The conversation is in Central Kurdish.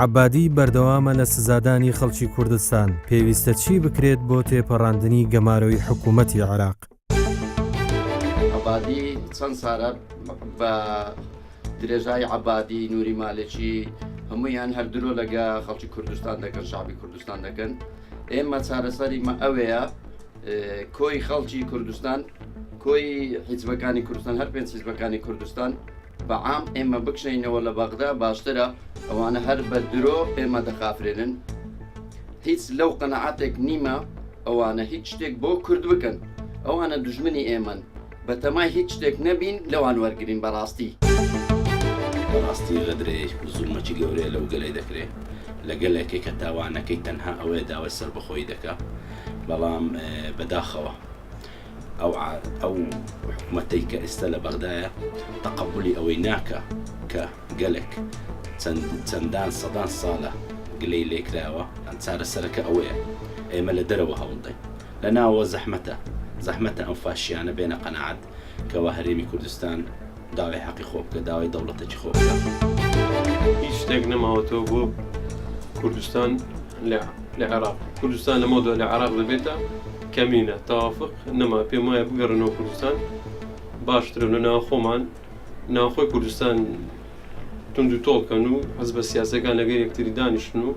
عەبادی بەردەوامە لە سزادانی خەڵکی کوردستان. پێویستە چی بکرێت بۆ تێپەڕاندنی گەمارۆی حکوومەتی عێراق؟ عەبادی چەند سارە بە درێژای عەبادی، نووری مالێکی هەموویان هەردوو لەگە خەڵکی کوردستان دەکەن، شعبی کوردستان دەکەن. ئێمە چارەسەریمە ئەوەیە کۆی خەڵکی کوردستان، کۆی حیزبەکانی کوردستان، هەر پێنج حیزبەکانی کوردستان بەعام ئێمە بکشینەوە لە بەغدا باشترە. ئەوانە هەر بە درۆ ئێمە دەخافرێنن. هیچ لەو قەنەعاتێک نیمە ئەوانە هیچ شتێک بۆ کورد بکەن. ئەوانە دوژمنی ئێمەن، بەتەمای هیچ شتێک نەبین لەوان وەرگرین. بەڕاستی غەدرێ زوڵمەکی گەورەیە لەو گەلەی دەکرێت لە گەلێکی کە تاوانەکەی تەنها ئەوەیە داوای سەربەخۆی دەکا. بەڵام بەداخەوە ئەو حکوومەتەی کە ئێستا لە بەغدایە تەقەبولی ئەوەی ناکە کە گەلێک چەندان سەدان ساڵە گلەی لێکراوە. چارەسەرەکە ئەوەیە ئێمە لە دەرەوە هەوڵدەین، لە ناوە زەحمەتە ئەم فاشیانە بێنە قەنەعەت کەوا هەرێمی کوردستان داوای حەقی خۆ بکە، داوای دەوڵەتێکی خۆ بکە. هیچ شتێک نەماوەتەوە بۆ کوردستان لە عێراق. کوردستان لەمەوەدا لە عێراق دەبێتە کەمینە تەوافق نەما. پێم وایە بگەڕنەوە کوردستان باشترە لە ناو خۆمان، ناوخۆی کوردستان تونند و تۆڵکەن و حەزبە سیاسەکان لەگەر یەکتری دانیشتن و